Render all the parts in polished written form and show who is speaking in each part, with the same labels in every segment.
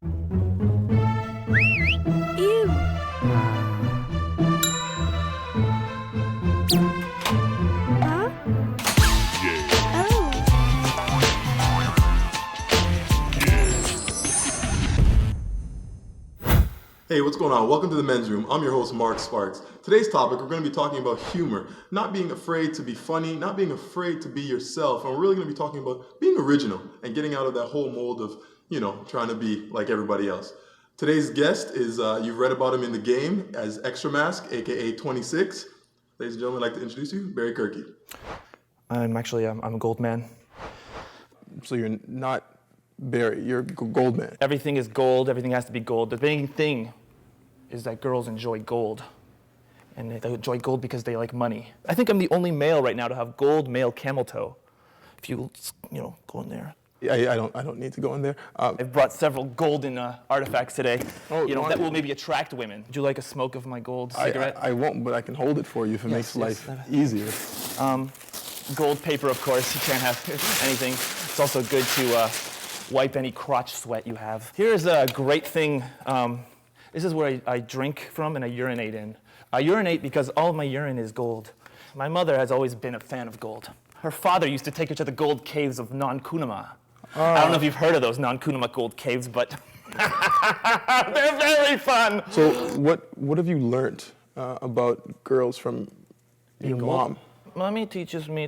Speaker 1: Ew. Huh? Oh.
Speaker 2: Hey, what's going on? Welcome to the Men's Room. I'm your host, Mark Sparks. Today's topic, we're going to be talking about humor, not being afraid to be funny, not being afraid to be yourself. And we're really going to be talking about being original and getting out of that whole mold of, trying to be like everybody else. Today's guest is, you've read about him in the game as Extra Mask, aka 26. Ladies and gentlemen, I'd like to introduce you, Barry Kirky.
Speaker 3: I'm a Goldman.
Speaker 4: So you're not Barry, you're Goldman.
Speaker 3: Everything is gold, everything has to be gold. The main thing is that girls enjoy gold. And they enjoy gold because they like money. I think I'm the only male right now to have gold male camel toe. If you, go in there.
Speaker 4: I don't need to go in there.
Speaker 3: I've brought several golden artifacts today,
Speaker 4: Oh,
Speaker 3: that will maybe attract women. Would you like a smoke of my gold cigarette?
Speaker 4: I won't, but I can hold it for you if it makes life easier.
Speaker 3: Gold paper, of course, you can't have anything. It's also good to wipe any crotch sweat you have. Here's a great thing. This is where I drink from and I urinate in. I urinate because all of my urine is gold. My mother has always been a fan of gold. Her father used to take her to the gold caves of Non-Kunama. I don't know if you've heard of those Non-Kunama gold caves, but they're very fun.
Speaker 4: So what have you learned about girls from your mom?
Speaker 3: Mommy teaches me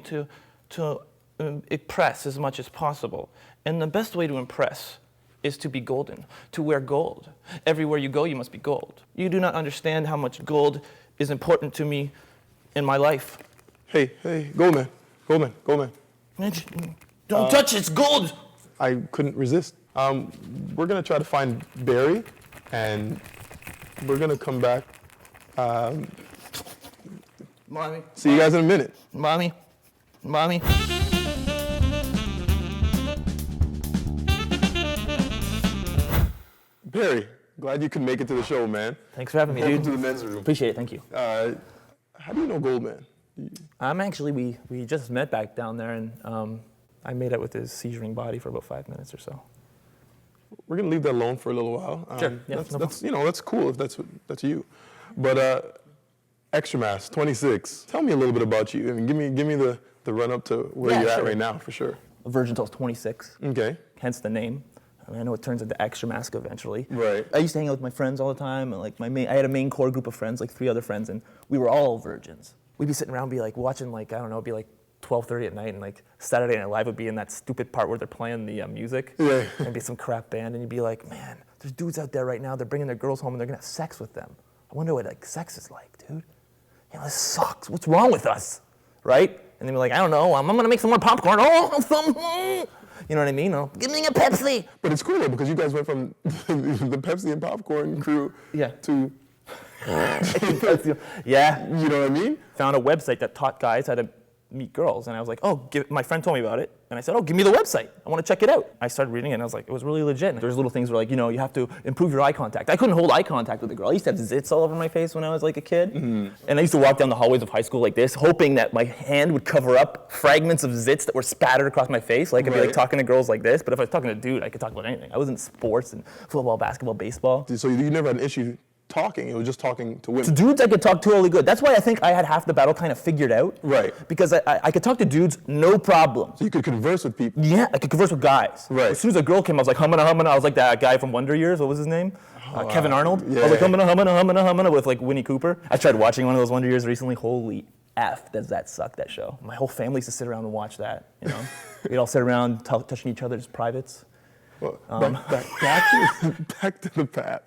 Speaker 3: to impress as much as possible. And the best way to impress is to be golden, to wear gold. Everywhere you go, you must be gold. You do not understand how much gold is important to me in my life.
Speaker 4: Hey, Goldman.
Speaker 3: Don't touch it, it's gold!
Speaker 4: I couldn't resist. We're gonna try to find Barry, and we're gonna come back.
Speaker 3: Mommy.
Speaker 4: See you guys in a minute.
Speaker 3: Mommy.
Speaker 4: Barry, glad you could make it to the show, man.
Speaker 3: Thanks for having me,
Speaker 4: Welcome
Speaker 3: dude.
Speaker 4: to the Men's Room.
Speaker 3: Appreciate it, thank you.
Speaker 4: How do you know Goldman?
Speaker 3: We just met back down there, and I made out with his seizuring body for about 5 minutes or so.
Speaker 4: We're gonna leave that alone for a little while.
Speaker 3: Sure. Yeah,
Speaker 4: That's cool if that's you. But Extra Mass 26. Tell me a little bit about you. I mean, give me the run up to where you're at right now for sure.
Speaker 3: A virgin till I was 26.
Speaker 4: Okay.
Speaker 3: Hence the name. I know it turns into Extra Mask eventually.
Speaker 4: Right.
Speaker 3: I used to hang out with my friends all the time, and I had a main core group of friends, like 3 other friends, and we were all virgins. We'd be sitting around, be like watching, it'd be like 12:30 at night, and like Saturday Night Live would be in that stupid part where they're playing the music.
Speaker 4: Yeah.
Speaker 3: And it'd be some crap band, and you'd be like, man, there's dudes out there right now, they're bringing their girls home and they're gonna have sex with them. I wonder what sex is like, dude. This sucks. What's wrong with us, right? And they'd be like, I don't know. I'm gonna make some more popcorn. You know what I mean? Give me a Pepsi.
Speaker 4: But it's cool though, because you guys went from the Pepsi and popcorn crew to
Speaker 3: yeah.
Speaker 4: You know what I mean?
Speaker 3: Found a website that taught guys how to meet girls, and I was like, my friend told me about it, and I said, give me the website. I want to check it out. I started reading it, and I was like, it was really legit. There's little things where you have to improve your eye contact. I couldn't hold eye contact with a girl. I used to have zits all over my face when I was like a kid, and I used to walk down the hallways of high school like this, hoping that my hand would cover up fragments of zits that were spattered across my face. I'd be like talking to girls like this, but if I was talking to a dude, I could talk about anything. I was in sports and football, basketball, baseball.
Speaker 4: So you never had an issue talking, it was just talking to women.
Speaker 3: To dudes, I could talk totally good. That's why I think I had half the battle kind of figured out.
Speaker 4: Right.
Speaker 3: Because I could talk to dudes, no problem.
Speaker 4: So you could converse with people.
Speaker 3: Yeah, I could converse with guys.
Speaker 4: Right.
Speaker 3: As soon as a girl came, I was like, humming. I was like that guy from Wonder Years. What was his name? Kevin Arnold.
Speaker 4: Yeah.
Speaker 3: I was like, humming with like Winnie Cooper. I tried watching one of those Wonder Years recently. Holy F, does that suck, that show. My whole family used to sit around and watch that, We'd all sit around touching each other's privates.
Speaker 4: Well, back to the path.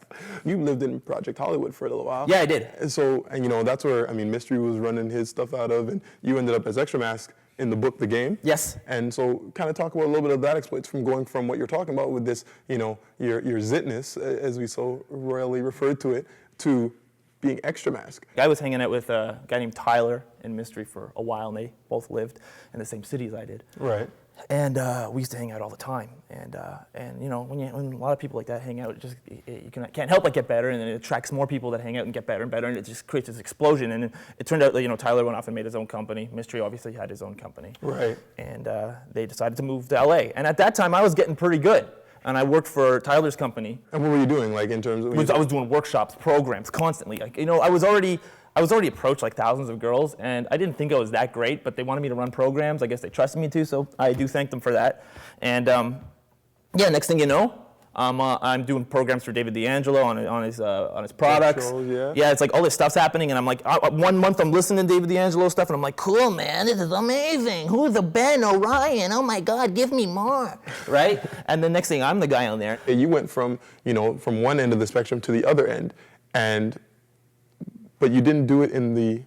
Speaker 4: You lived in Project Hollywood for a little while.
Speaker 3: Yeah, I did.
Speaker 4: And so, that's where, Mystery was running his stuff out of, and you ended up as Extra Mask in the book, The Game.
Speaker 3: Yes.
Speaker 4: And so kind of talk about a little bit of that exploits from going from what you're talking about with this, your zitness, as we so royally referred to it, to being Extra Mask.
Speaker 3: I was hanging out with a guy named Tyler in Mystery for a while, and they both lived in the same city as I did.
Speaker 4: Right.
Speaker 3: And we used to hang out all the time. And when a lot of people like that hang out, you can't help but get better, and then it attracts more people that hang out and get better and better, and it just creates this explosion. And it turned out that Tyler went off and made his own company. Mystery obviously had his own company.
Speaker 4: Right.
Speaker 3: And they decided to move to LA. And at that time, I was getting pretty good. and I worked for Tyler's company.
Speaker 4: And what were you doing, like in terms of?
Speaker 3: I was doing workshops, programs, constantly. Like, you know, I was already approached like thousands of girls, and I didn't think I was that great, but they wanted me to run programs. I guess they trusted me to, so I do thank them for that. And yeah, next thing you know, I'm doing programs for David D'Angelo on his products.
Speaker 4: Shows, yeah.
Speaker 3: It's like all this stuff's happening, and I'm like, 1 month I'm listening to David D'Angelo stuff, and I'm like, cool, man, this is amazing. Who's the Ben Orion? Oh my God, give me more, right? And the next thing, I'm the guy on there.
Speaker 4: You went from from one end of the spectrum to the other end, but you didn't do it in the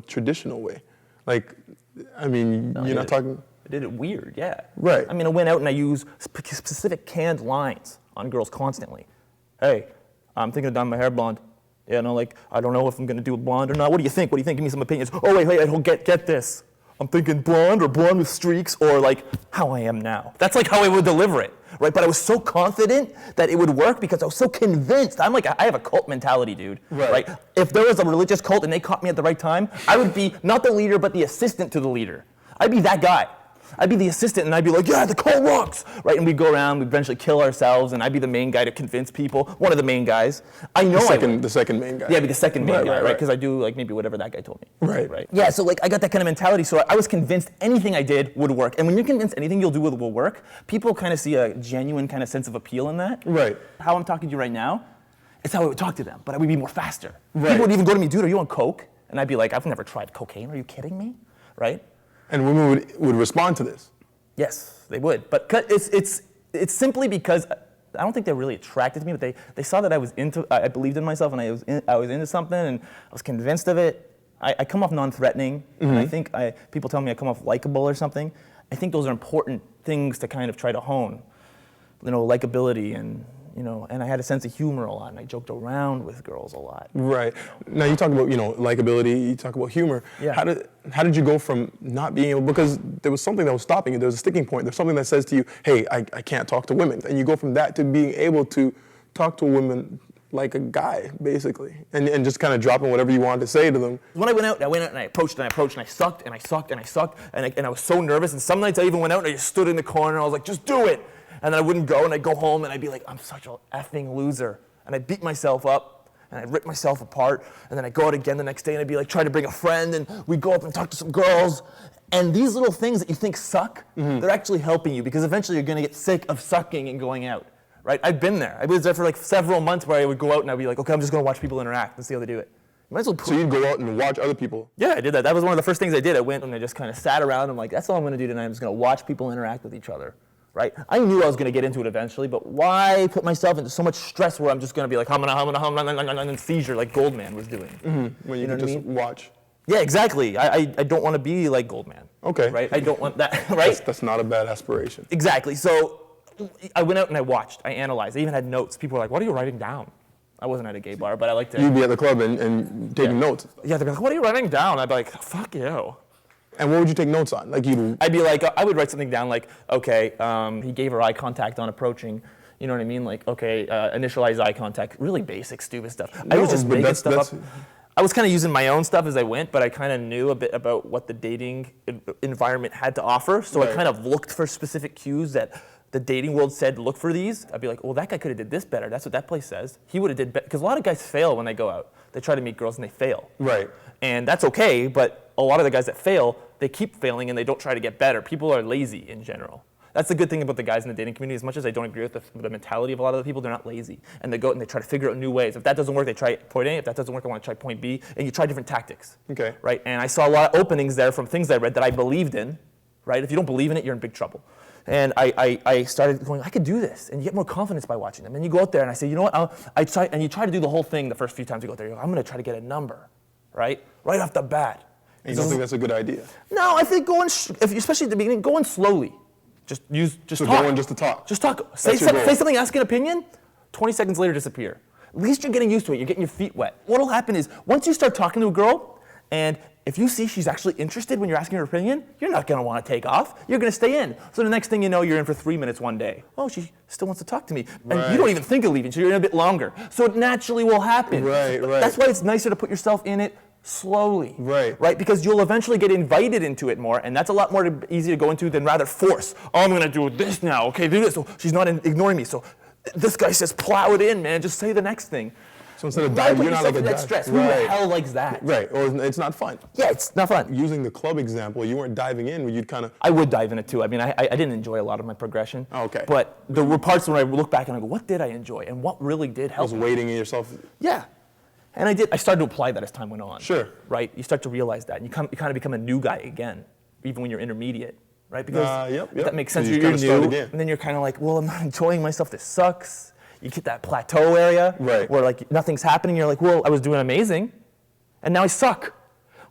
Speaker 4: traditional way. Like, I mean, you're not talking.
Speaker 3: I did it weird, yeah.
Speaker 4: Right.
Speaker 3: I mean, I went out and I used specific canned lines on girls constantly. Hey, I'm thinking of dyeing my hair blonde. Yeah, no, like, I don't know if I'm gonna do it blonde or not. What do you think? Give me some opinions. Oh, wait, I don't get this. I'm thinking blonde or blonde with streaks or like how I am now. That's like how I would deliver it, right? But I was so confident that it would work because I was so convinced. I'm like, I have a cult mentality, dude, right? If there was a religious cult and they caught me at the right time, I would be not the leader, but the assistant to the leader. I'd be that guy. I'd be the assistant, and I'd be like, yeah, the cult rocks, right? And we'd go around, we'd eventually kill ourselves, and I'd be the main guy to convince people, one of the main guys. I know
Speaker 4: the second main guy.
Speaker 3: Yeah, I'd be the second main guy, right?
Speaker 4: Right.
Speaker 3: Because I do like maybe whatever that guy told me.
Speaker 4: Right.
Speaker 3: Yeah, so like I got that kind of mentality, so I was convinced anything I did would work. And when you're convinced anything you'll do will work, people kind of see a genuine kind of sense of appeal in that.
Speaker 4: Right.
Speaker 3: How I'm talking to you right now, it's how I would talk to them, but I would be more faster.
Speaker 4: Right.
Speaker 3: People would even go to me, dude, are you on coke? And I'd be like, I've never tried cocaine, are you kidding me? Right?
Speaker 4: And women would respond to this.
Speaker 3: Yes, they would, but it's simply because I don't think they're really attracted to me, but they saw that I believed in myself and I was into something and I was convinced of it. I come off non-threatening, and I think people tell me I come off likable or something. I think those are important things to kind of try to hone, likability and I had a sense of humor a lot, and I joked around with girls a lot.
Speaker 4: Right. Now you talk about likability. You talk about humor.
Speaker 3: Yeah.
Speaker 4: How did you go from not being able, because there was something that was stopping you. There was a sticking point. There's something that says to you, hey, I can't talk to women, and you go from that to being able to talk to women like a guy, basically, and just kind of dropping whatever you wanted to say to them.
Speaker 3: When I went out and I approached and I sucked and I was so nervous. And some nights I even went out and I just stood in the corner and I was like, just do it. And then I wouldn't go, and I'd go home, and I'd be like, I'm such a effing loser. And I'd beat myself up, and I'd rip myself apart, and then I'd go out again the next day, and I'd be like, try to bring a friend, and we'd go up and talk to some girls. And these little things that you think suck, they're actually helping you, because eventually you're gonna get sick of sucking and going out, right? I've been there. I was there for like several months where I would go out, and I'd be like, okay, I'm just gonna watch people interact and see how they do it. You might as well
Speaker 4: So you'd go out and watch other people?
Speaker 3: Yeah, I did that. That was one of the first things I did. I went and I just kind of sat around. I'm like, that's all I'm gonna do tonight. I'm just gonna watch people interact with each other. Right? I knew I was going to get into it eventually, but why put myself into so much stress where I'm just going to be like, and seizure like Goldman was doing?
Speaker 4: When you can just watch.
Speaker 3: Yeah, exactly. I don't want to be like Goldman.
Speaker 4: Okay.
Speaker 3: Right? I don't want that, right?
Speaker 4: That's not a bad aspiration.
Speaker 3: Exactly. So I went out and I watched. I analyzed. I even had notes. People were like, what are you writing down? I wasn't at a gay bar, but I like to.
Speaker 4: You'd be at the club and taking notes.
Speaker 3: Yeah, they'd be like, what are you writing down? I'd be like, fuck you.
Speaker 4: And what would you take notes on? Like
Speaker 3: I'd be like, I would write something down like, okay, he gave her eye contact on approaching. You know what I mean? Like, okay, initialize eye contact. Really basic, stupid stuff. I was just making stuff up. I was kind of using my own stuff as I went, but I kind of knew a bit about what the dating environment had to offer. So I kind of looked for specific cues that the dating world said look for these. I'd be like, well, that guy could have did this better. That's what that place says. He would have did better. Because a lot of guys fail when they go out. They try to meet girls and they fail.
Speaker 4: Right.
Speaker 3: And that's okay, but a lot of the guys that fail, they keep failing and they don't try to get better. People are lazy in general. That's the good thing about the guys in the dating community. As much as I don't agree with the mentality of a lot of the people, they're not lazy. And they go and they try to figure out new ways. If that doesn't work, they try point A. If that doesn't work, I want to try point B. And you try different tactics.
Speaker 4: Okay.
Speaker 3: Right? And I saw a lot of openings there from things I read that I believed in. Right? If you don't believe in it, you're in big trouble. And I started going, I could do this. And you get more confidence by watching them. And you go out there and I say, you know what? And you try to do the whole thing the first few times you go out there. You go, I'm going to try to get a number. Right off the bat.
Speaker 4: And you don't think that's a good idea?
Speaker 3: No, I think especially at the beginning, going slowly. Just
Speaker 4: So
Speaker 3: talk.
Speaker 4: going just to talk.
Speaker 3: Just talk. Say something, ask an opinion. 20 seconds later, disappear. At least you're getting used to it. You're getting your feet wet. What'll happen is once you start talking to a girl, and if you see she's actually interested when you're asking her opinion, you're not going to want to take off. You're going to stay in. So the next thing you know, you're in for 3 minutes one day. Oh, she still wants to talk to me. And you don't even think of leaving, so you're in a bit longer. So it naturally will happen.
Speaker 4: Right.
Speaker 3: That's why it's nicer to put yourself in it slowly.
Speaker 4: Right.
Speaker 3: Right? Because you'll eventually get invited into it more, and that's a lot more easy to go into than rather force. Oh, I'm gonna do this now. Okay, do this. So she's not ignoring me. So this guy says, plow it in, man. Just say the next thing.
Speaker 4: So instead of diving,
Speaker 3: Put
Speaker 4: you're not
Speaker 3: yourself
Speaker 4: like a
Speaker 3: in that
Speaker 4: dive.
Speaker 3: stress. Who the hell likes that?
Speaker 4: Right, or it's not fun.
Speaker 3: Yeah, it's not fun.
Speaker 4: Using the club example, you weren't diving in, you'd kind of...
Speaker 3: I would dive in it too. I mean, I didn't enjoy a lot of my progression.
Speaker 4: Oh, okay.
Speaker 3: But there were parts when I look back and I go, what did I enjoy? And what really did help
Speaker 4: was
Speaker 3: me?
Speaker 4: waiting in yourself.
Speaker 3: Yeah. And I did. I started to apply that as time went on.
Speaker 4: Sure.
Speaker 3: Right? You start to realize that. And you kind of become a new guy again, even when you're intermediate. Right? Because
Speaker 4: Yep.
Speaker 3: if that makes sense.
Speaker 4: So you
Speaker 3: You're
Speaker 4: kinda start
Speaker 3: new.
Speaker 4: again.
Speaker 3: And then you're kind of like, well, I'm not enjoying myself. This sucks. You hit that plateau area
Speaker 4: Right.
Speaker 3: where like nothing's happening. You're like, well, I was doing amazing. And now I suck.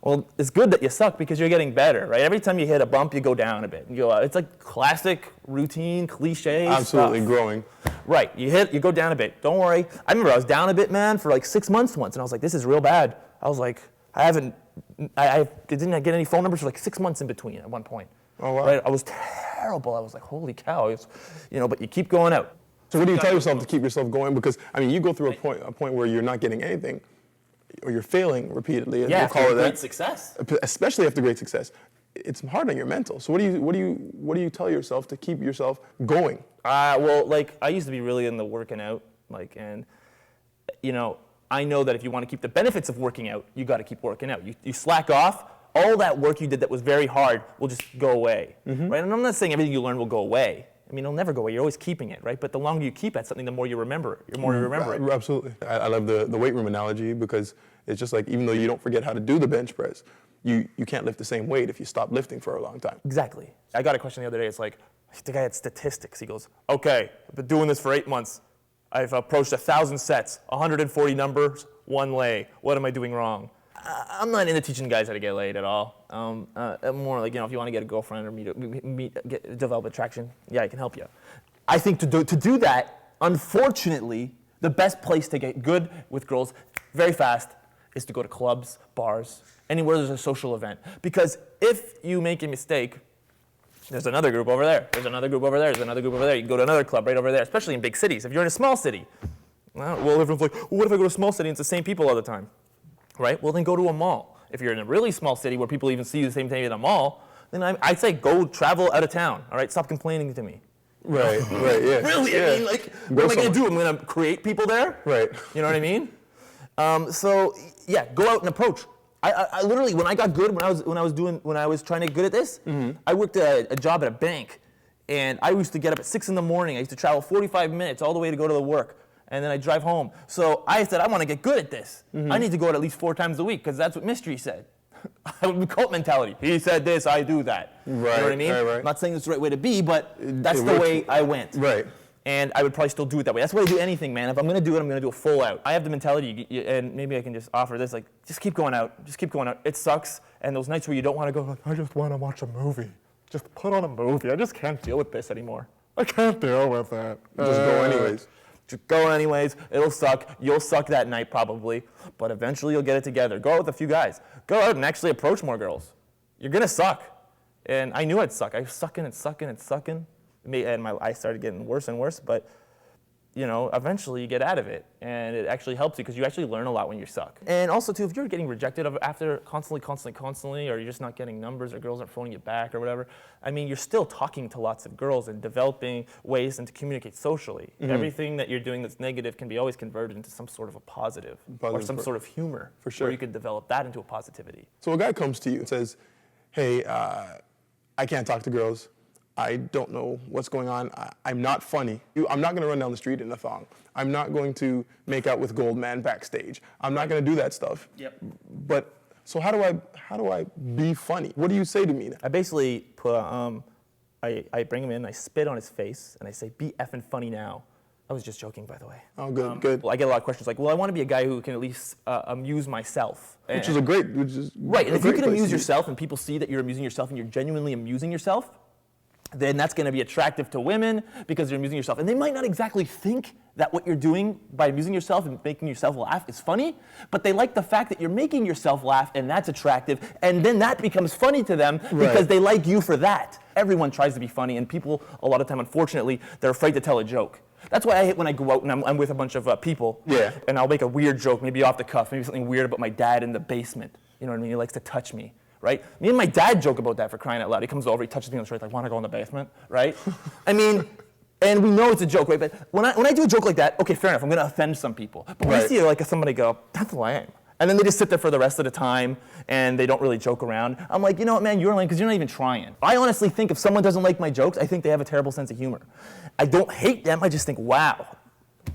Speaker 3: Well, it's good that you suck because you're getting better, right? Every time you hit a bump, you go down a bit. You go, it's like classic, routine, cliche
Speaker 4: Absolutely
Speaker 3: stuff.
Speaker 4: growing.
Speaker 3: Right, you go down a bit. Don't worry. I remember I was down a bit, man, for like 6 months once, and I was like, this is real bad. I was like, I didn't get any phone numbers for like 6 months in between at one point.
Speaker 4: Oh, wow.
Speaker 3: Right, I was terrible. I was like, holy cow, but you keep going out.
Speaker 4: So what do you tell yourself to keep yourself going? Because, I mean, you go through a point where you're not getting anything, or you're failing repeatedly.
Speaker 3: Yeah,
Speaker 4: we'll
Speaker 3: after
Speaker 4: call it
Speaker 3: great
Speaker 4: that.
Speaker 3: success.
Speaker 4: Especially after great success. It's hard on your mental. So what do you tell yourself to keep yourself going?
Speaker 3: Well, like I used to be really in the working out, and I know that if you want to keep the benefits of working out, you got to keep working out. You slack off, all that work you did that was very hard will just go away, right? And I'm not saying everything you learn will go away. I mean, it'll never go away. You're always keeping it, right? But the longer you keep at something, the more you remember it. The more you remember it.
Speaker 4: Absolutely. I love the weight room analogy because it's just like even though you don't forget how to do the bench press, you can't lift the same weight if you stop lifting for a long time.
Speaker 3: Exactly. I got a question the other day. It's like, the guy had statistics. He goes, okay, I've been doing this for 8 months. I've approached 1,000 sets, 140 numbers, 1 lay. What am I doing wrong? I'm not into teaching guys how to get laid at all. I'm more like, if you want to get a girlfriend or develop attraction, yeah, I can help you. I think to do that, unfortunately, the best place to get good with girls very fast is to go to clubs, bars, anywhere there's a social event. Because if you make a mistake, there's another group over there, there's another group over there, there's another group over there. You can go to another club right over there, especially in big cities. If you're in a small city, well, everyone's like, well, what if I go to a small city and it's the same people all the time? Right? Well, then go to a mall. If you're in a really small city where people even see you the same thing in a mall, then I'd say go travel out of town. All right? Stop complaining to me.
Speaker 4: Right, yeah.
Speaker 3: Really?
Speaker 4: Yeah.
Speaker 3: I mean, like, what am I going to do? I'm going to create people there?
Speaker 4: Right.
Speaker 3: You know what I mean? So, yeah, go out and approach. I literally, when I got good, when I was trying to get good at this, I worked a job at a bank, and I used to get up at 6 in the morning. I used to travel 45 minutes all the way to go to the work. And then I drive home. So I said, I want to get good at this. I need to go out at least 4 times a week because that's what Mystery said. Cult mentality. He said this, I do that.
Speaker 4: Right,
Speaker 3: you know what I mean?
Speaker 4: right.
Speaker 3: I'm not saying it's the right way to be, but that's the way I went.
Speaker 4: Right.
Speaker 3: And I would probably still do it that way. That's the way I do anything, man. If I'm going to do it, I'm going to do it full out. I have the mentality, and maybe I can just offer this, like, just keep going out. Just keep going out. It sucks. And those nights where you don't want to go, like, I just want to watch a movie. Just put on a movie. I just can't deal with this anymore. I can't deal with it.
Speaker 4: Just go anyways.
Speaker 3: Just go anyways. It'll suck. You'll suck that night probably, but eventually you'll get it together. Go out with a few guys. Go out and actually approach more girls. You're gonna suck, and I knew I'd suck. I was sucking and sucking and sucking, and I started getting worse and worse. But eventually you get out of it, and it actually helps you because you actually learn a lot when you suck. And also too, if you're getting rejected after constantly, or you're just not getting numbers, or girls aren't phoning you back or whatever, I mean, you're still talking to lots of girls and developing ways to communicate socially. Everything that you're doing that's negative can be always converted into some sort of a positive or some sort of humor.
Speaker 4: For sure.
Speaker 3: Where you could develop that into a positivity.
Speaker 4: So a guy comes to you and says, hey, I can't talk to girls. I don't know what's going on. I'm not funny. I'm not going to run down the street in a thong. I'm not going to make out with Goldman backstage. I'm not going to do that stuff.
Speaker 3: Yep.
Speaker 4: But so how do I be funny? What do you say to me now?
Speaker 3: I basically put, I bring him in, I spit on his face, and I say, be effing funny now. I was just joking, by the way.
Speaker 4: Oh, good, good.
Speaker 3: Well, I get a lot of questions like, well, I want to be a guy who can at least amuse myself.
Speaker 4: Right,
Speaker 3: and if you can amuse yourself and people see that you're amusing yourself and you're genuinely amusing yourself, then that's going to be attractive to women because you're amusing yourself. And they might not exactly think that what you're doing by amusing yourself and making yourself laugh is funny, but they like the fact that you're making yourself laugh and that's attractive, and then that becomes funny to them because they like you for that. Everyone tries to be funny, and people, a lot of time, unfortunately, they're afraid to tell a joke. That's why I hate when I go out and I'm with a bunch of people, and I'll make a weird joke, maybe off the cuff, maybe something weird about my dad in the basement. You know what I mean? He likes to touch me, right? Me and my dad joke about that, for crying out loud. He comes over, he touches me on the shoulder, like, want to go in the basement, right? I mean, and we know it's a joke, right? But when I do a joke like that, okay, fair enough, I'm going to offend some people. But when I see like somebody go, that's lame. And then they just sit there for the rest of the time, and they don't really joke around. I'm like, you know what, man, you're lame because you're not even trying. I honestly think if someone doesn't like my jokes, I think they have a terrible sense of humor. I don't hate them, I just think, wow,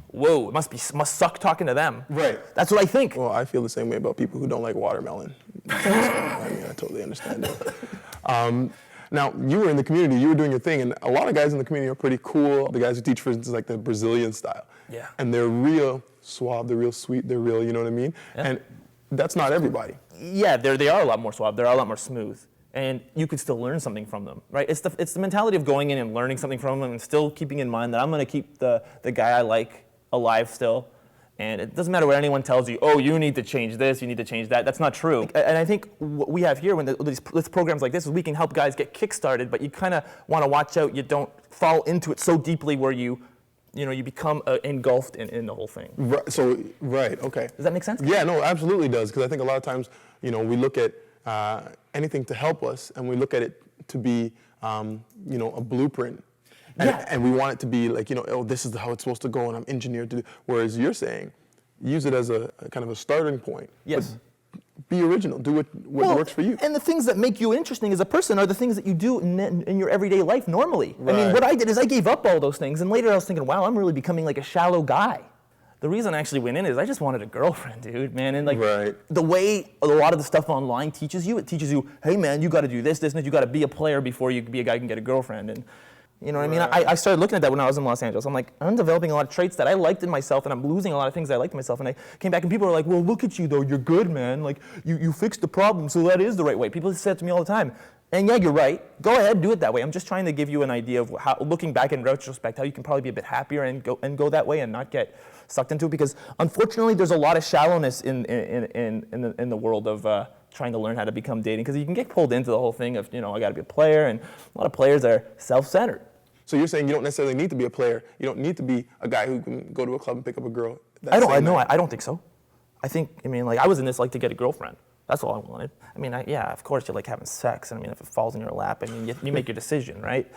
Speaker 3: whoa, it must suck talking to them.
Speaker 4: Right.
Speaker 3: That's what I think.
Speaker 4: Well, I feel the same way about people who don't like watermelon. I mean, I totally understand it. Now, you were in the community, you were doing your thing, and a lot of guys in the community are pretty cool. The guys who teach, for instance, like the Brazilian style.
Speaker 3: Yeah.
Speaker 4: And they're real suave, they're real sweet, they're real, you know what I mean?
Speaker 3: Yeah.
Speaker 4: And that's not everybody.
Speaker 3: Yeah, they are a lot more suave, they're a lot more smooth. And you could still learn something from them, right? It's the mentality of going in and learning something from them and still keeping in mind that I'm gonna keep the guy I like alive still. And it doesn't matter what anyone tells you, oh, you need to change this, you need to change that. That's not true. And I think what we have here, when these programs like this, is we can help guys get kick-started, but you kind of want to watch out you don't fall into it so deeply where you become engulfed in the whole thing.
Speaker 4: Right, okay.
Speaker 3: Does that make sense?
Speaker 4: Yeah, no, absolutely does, because I think a lot of times, we look at anything to help us, and we look at it to be, a blueprint. And we want it to be like, oh, this is how it's supposed to go, and I'm engineered to do. Whereas you're saying, use it as a kind of a starting point.
Speaker 3: Yes.
Speaker 4: But be original. Do what works for you.
Speaker 3: And the things that make you interesting as a person are the things that you do in your everyday life normally.
Speaker 4: Right.
Speaker 3: I mean, what I did is I gave up all those things, and later I was thinking, wow, I'm really becoming like a shallow guy. The reason I actually went in is I just wanted a girlfriend, dude, man. And the way a lot of the stuff online teaches you, it teaches you, hey, man, you got to do this, and you got to be a player before you can be a guy who can get a girlfriend. And you know what I mean? I started looking at that when I was in Los Angeles. I'm like, I'm developing a lot of traits that I liked in myself, and I'm losing a lot of things I liked in myself. And I came back, and people were like, well, look at you, though. You're good, man. Like, you fixed the problem, so that is the right way. People say it to me all the time. And yeah, you're right. Go ahead, do it that way. I'm just trying to give you an idea of how, looking back in retrospect, how you can probably be a bit happier and go that way and not get sucked into it. Because unfortunately, there's a lot of shallowness in the world of trying to learn how to become dating. Because you can get pulled into the whole thing of, I got to be a player, and a lot of players are self-centered.
Speaker 4: So you're saying you don't necessarily need to be a player. You don't need to be a guy who can go to a club and pick up a girl.
Speaker 3: I don't think so. I was in this like to get a girlfriend. That's all I wanted. Yeah, of course you like having sex. And if it falls in your lap, you make your decision, right?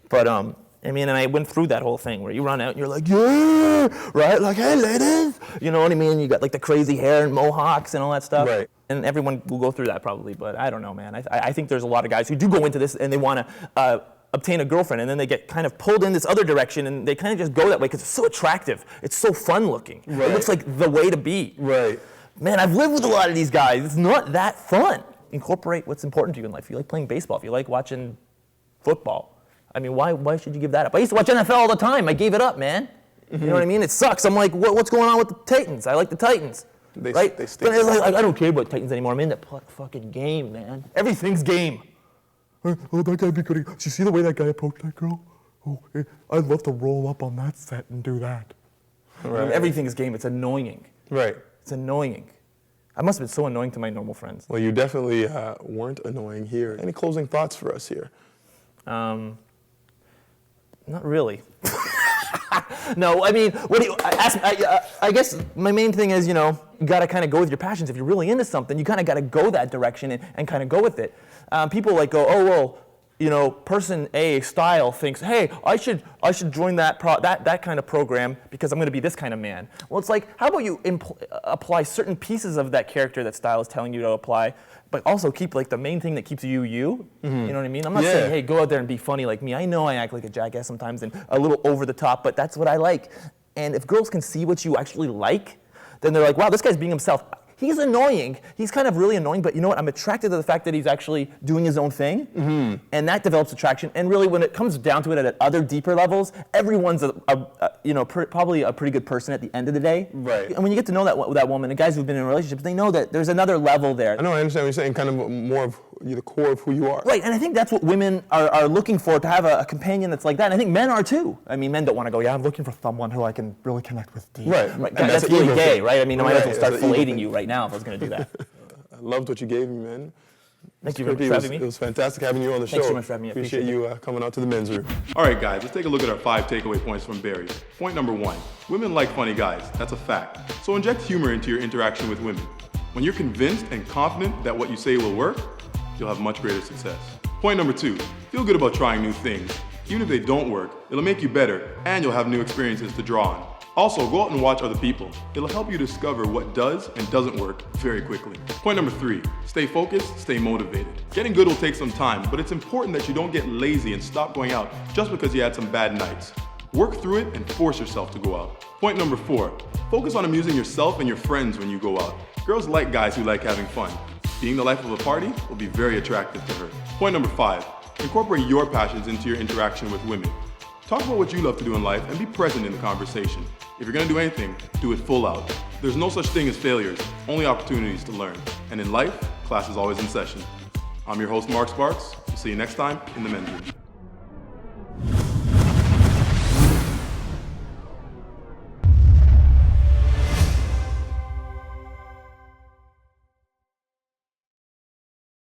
Speaker 3: But and I went through that whole thing where you run out and you're like, yeah, right? Like, hey, ladies. You know what I mean? You got like the crazy hair and mohawks and all that stuff.
Speaker 4: Right.
Speaker 3: And everyone will go through that probably, but I don't know, man. I think there's a lot of guys who do go into this and they want to obtain a girlfriend, and then they get kind of pulled in this other direction, and they kind of just go that way because it's so attractive. It's so fun looking.
Speaker 4: Right.
Speaker 3: It looks like the way to be.
Speaker 4: Right.
Speaker 3: Man, I've lived with a lot of these guys. It's not that fun. Incorporate what's important to you in life. If you like playing baseball, if you like watching football, why should you give that up? I used to watch NFL all the time. I gave it up, man. Mm-hmm. You know what I mean? It sucks. I'm like, what's going on with the Titans? I like the Titans. Right?
Speaker 4: They stink.
Speaker 3: But I don't care about Titans anymore. I'm in the fucking game, man. Everything's game.
Speaker 5: Oh, that guy be good. Did you see the way that guy approached that girl? Oh, I'd love to roll up on that set and do that.
Speaker 4: Right.
Speaker 3: Everything's game. It's annoying.
Speaker 4: Right.
Speaker 3: It's annoying. I must have been so annoying to my normal friends.
Speaker 4: Well, you definitely weren't annoying here. Any closing thoughts for us here?
Speaker 3: Not really. No, what do you ask? I guess my main thing is, you got to kind of go with your passions. If you're really into something, you kind of got to go that direction and kind of go with it. People go, oh well, person A style thinks, hey, I should join that kind of program because I'm going to be this kind of man. Well, it's like, how about you apply certain pieces of that character that style is telling you to apply, but also keep like the main thing that keeps you you. Mm-hmm. You know what I mean? I'm not saying, hey, go out there and be funny like me. I know I act like a jackass sometimes and a little over the top, but that's what I like. And if girls can see what you actually like, then they're like, wow, this guy's being himself. He's annoying. He's kind of really annoying, but you know what? I'm attracted to the fact that he's actually doing his own thing, and that develops attraction. And really, when it comes down to it at other deeper levels, everyone's probably a pretty good person at the end of the day.
Speaker 4: Right.
Speaker 3: And when you get to know that woman, and guys who've been in relationships, they know that there's another level there.
Speaker 4: I know. I understand what you're saying. Kind of more of the core of who you are.
Speaker 3: Right. And I think that's what women are looking for, to have a companion that's like that. And I think men are too. Men don't want to go, yeah, I'm looking for someone who I can really connect with deep.
Speaker 4: Right.
Speaker 3: And that's really gay, right? I might as well start filleting you right now if I was going to do that.
Speaker 4: I loved what you gave me, man.
Speaker 3: Thank you for having me.
Speaker 4: It was fantastic having you on the show.
Speaker 3: Thanks so much for having me. I
Speaker 4: Appreciate you coming out to the men's room.
Speaker 2: All right, guys, let's take a look at our 5 takeaway points from Barry. Point number 1, women like funny guys. That's a fact. So inject humor into your interaction with women. When you're convinced and confident that what you say will work, you'll have much greater success. Point number 2, feel good about trying new things. Even if they don't work, it'll make you better and you'll have new experiences to draw on. Also, go out and watch other people. It'll help you discover what does and doesn't work very quickly. Point number 3, stay focused, stay motivated. Getting good will take some time, but it's important that you don't get lazy and stop going out just because you had some bad nights. Work through it and force yourself to go out. Point number 4, focus on amusing yourself and your friends when you go out. Girls like guys who like having fun. Being the life of a party will be very attractive to her. Point number 5, incorporate your passions into your interaction with women. Talk about what you love to do in life and be present in the conversation. If you're gonna do anything, do it full out. There's no such thing as failures, only opportunities to learn. And in life, class is always in session. I'm your host, Mark Sparks. We'll see you next time in the men's room.